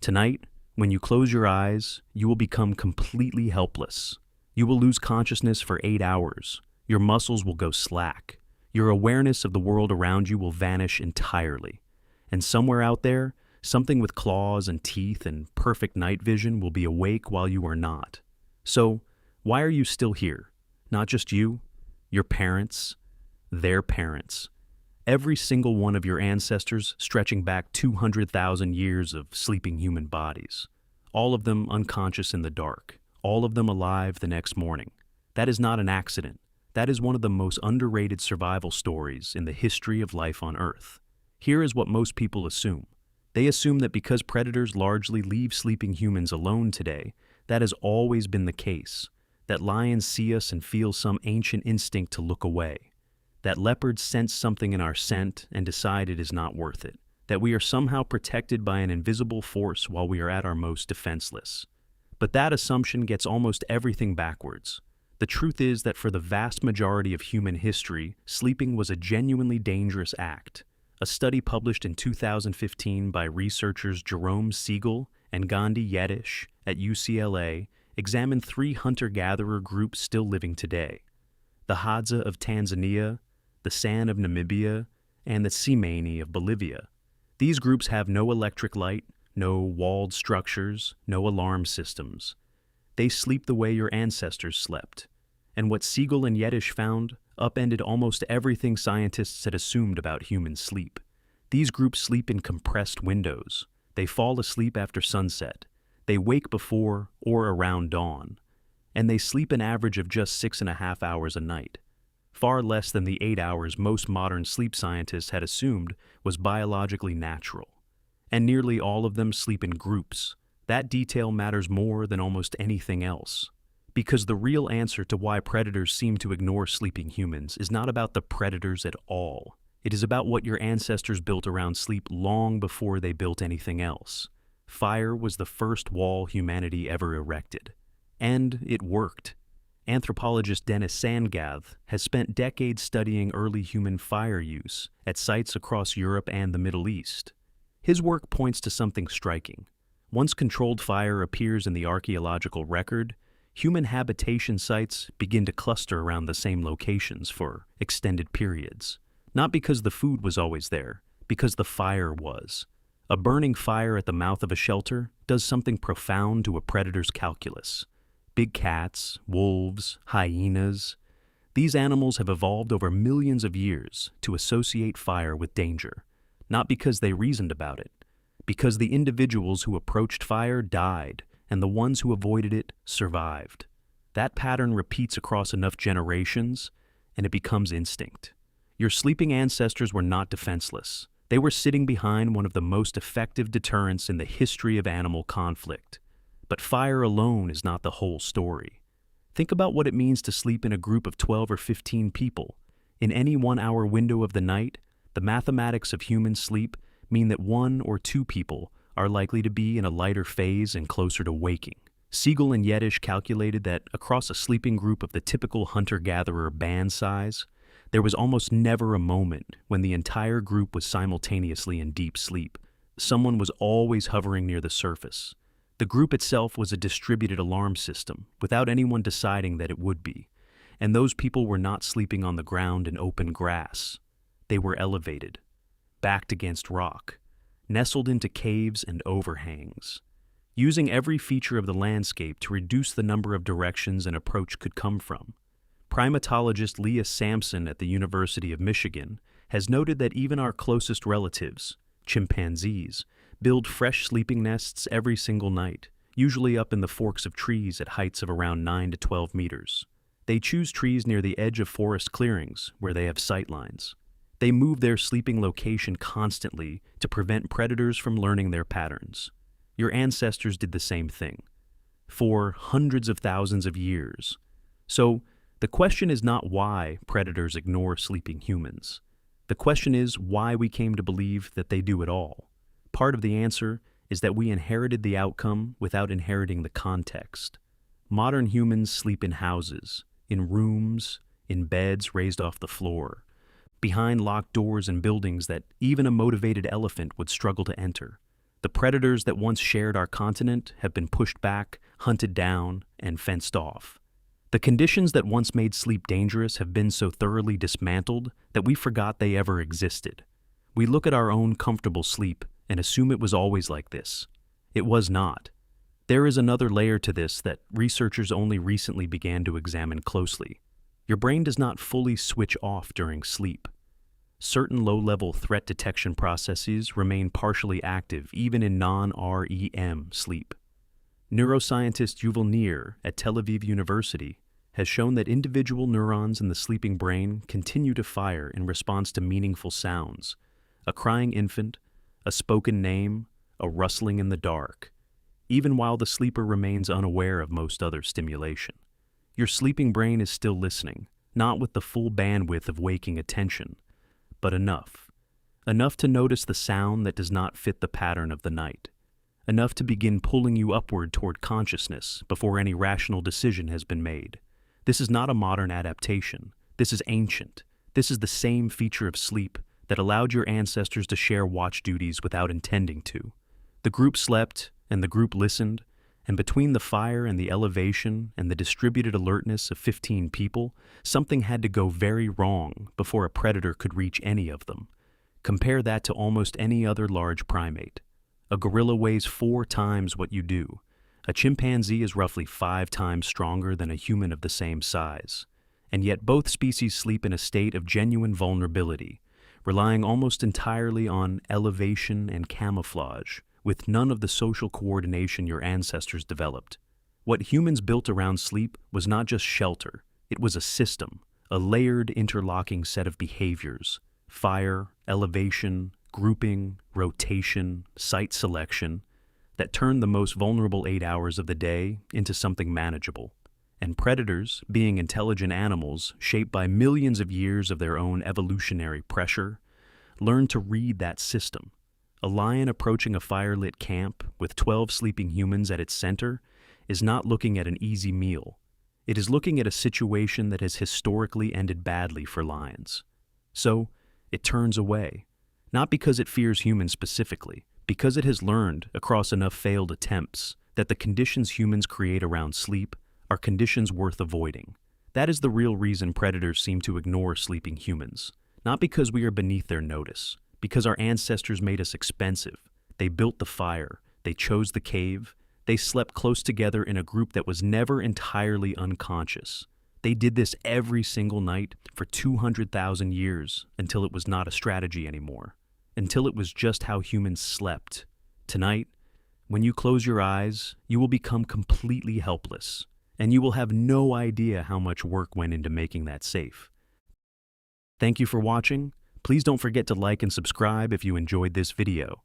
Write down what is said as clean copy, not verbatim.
Tonight, when you close your eyes, you will become completely helpless. You will lose consciousness for 8 hours. Your muscles will go slack. Your awareness of the world around you will vanish entirely. And somewhere out there, something with claws and teeth and perfect night vision will be awake while you are not. So, why are you still here? Not just you, your parents, their parents. Every single one of your ancestors stretching back 200,000 years of sleeping human bodies. All of them unconscious in the dark. All of them alive the next morning. That is not an accident. That is one of the most underrated survival stories in the history of life on Earth. Here is what most people assume. They assume that because predators largely leave sleeping humans alone today, that has always been the case. That lions see us and feel some ancient instinct to look away. That leopards sense something in our scent and decide it is not worth it. That we are somehow protected by an invisible force while we are at our most defenseless. But that assumption gets almost everything backwards. The truth is that for the vast majority of human history, sleeping was a genuinely dangerous act. A study published in 2015 by researchers Jerome Siegel and Gandhi Yetish at UCLA examined 3 hunter-gatherer groups still living today: the Hadza of Tanzania, the San of Namibia, and the Tsimane of Bolivia. These groups have no electric light, no walled structures, no alarm systems. They sleep the way your ancestors slept. And what Siegel and Yetish found upended almost everything scientists had assumed about human sleep. These groups sleep in compressed windows. They fall asleep after sunset. They wake before or around dawn. And they sleep an average of just 6.5 hours a night. Far less than the 8 hours most modern sleep scientists had assumed was biologically natural. And nearly all of them sleep in groups. That detail matters more than almost anything else. Because the real answer to why predators seem to ignore sleeping humans is not about the predators at all. It is about what your ancestors built around sleep long before they built anything else. Fire was the first wall humanity ever erected. And it worked. Anthropologist Dennis Sandgath has spent decades studying early human fire use at sites across Europe and the Middle East. His work points to something striking. Once controlled fire appears in the archaeological record, human habitation sites begin to cluster around the same locations for extended periods. Not because the food was always there, because the fire was. A burning fire at the mouth of a shelter does something profound to a predator's calculus. Big cats, wolves, hyenas. These animals have evolved over millions of years to associate fire with danger. Not because they reasoned about it, because the individuals who approached fire died, and the ones who avoided it survived. That pattern repeats across enough generations, and it becomes instinct. Your sleeping ancestors were not defenseless. They were sitting behind one of the most effective deterrents in the history of animal conflict. But fire alone is not the whole story. Think about what it means to sleep in a group of 12 or 15 people. In any 1-hour window of the night, the mathematics of human sleep mean that 1 or 2 people are likely to be in a lighter phase and closer to waking. Siegel and Yetish calculated that across a sleeping group of the typical hunter-gatherer band size, there was almost never a moment when the entire group was simultaneously in deep sleep. Someone was always hovering near the surface. The group itself was a distributed alarm system, without anyone deciding that it would be. And those people were not sleeping on the ground in open grass. They were elevated, backed against rock, nestled into caves and overhangs, using every feature of the landscape to reduce the number of directions an approach could come from. Primatologist Leah Sampson at the University of Michigan has noted that even our closest relatives, chimpanzees, build fresh sleeping nests every single night, usually up in the forks of trees at heights of around 9 to 12 meters. They choose trees near the edge of forest clearings where they have sightlines. They move their sleeping location constantly to prevent predators from learning their patterns. Your ancestors did the same thing, for hundreds of thousands of years. So, the question is not why predators ignore sleeping humans. The question is why we came to believe that they do it all. Part of the answer is that we inherited the outcome without inheriting the context. Modern humans sleep in houses, in rooms, in beds raised off the floor, behind locked doors in buildings that even a motivated elephant would struggle to enter. The predators that once shared our continent have been pushed back, hunted down, and fenced off. The conditions that once made sleep dangerous have been so thoroughly dismantled that we forgot they ever existed. We look at our own comfortable sleep and assume it was always like this. It was not. There is another layer to this that researchers only recently began to examine closely. Your brain does not fully switch off during sleep. Certain low-level threat detection processes remain partially active even in non-REM sleep. Neuroscientist Yuval Nir at Tel Aviv University has shown that individual neurons in the sleeping brain continue to fire in response to meaningful sounds: a crying infant, a spoken name, a rustling in the dark, even while the sleeper remains unaware of most other stimulation. Your sleeping brain is still listening, not with the full bandwidth of waking attention, but enough. Enough to notice the sound that does not fit the pattern of the night. Enough to begin pulling you upward toward consciousness before any rational decision has been made. This is not a modern adaptation. This is ancient. This is the same feature of sleep that allowed your ancestors to share watch duties without intending to. The group slept, and the group listened, and between the fire and the elevation and the distributed alertness of 15 people, something had to go very wrong before a predator could reach any of them. Compare that to almost any other large primate. A gorilla weighs 4 times what you do. A chimpanzee is roughly 5 times stronger than a human of the same size. And yet both species sleep in a state of genuine vulnerability, relying almost entirely on elevation and camouflage, with none of the social coordination your ancestors developed. What humans built around sleep was not just shelter, it was a system, a layered interlocking set of behaviors: fire, elevation, grouping, rotation, site selection, that turned the most vulnerable 8 hours of the day into something manageable. And predators, being intelligent animals shaped by millions of years of their own evolutionary pressure, learned to read that system. A lion approaching a fire-lit camp with 12 sleeping humans at its center is not looking at an easy meal. It is looking at a situation that has historically ended badly for lions. So, it turns away, not because it fears humans specifically, because it has learned, across enough failed attempts, that the conditions humans create around sleep are conditions worth avoiding. That is the real reason predators seem to ignore sleeping humans, not because we are beneath their notice, because our ancestors made us expensive. They built the fire, they chose the cave, they slept close together in a group that was never entirely unconscious. They did this every single night for 200,000 years until it was not a strategy anymore, until it was just how humans slept. Tonight, when you close your eyes, you will become completely helpless, and you will have no idea how much work went into making that safe. Thank you for watching. Please don't forget to like and subscribe if you enjoyed this video.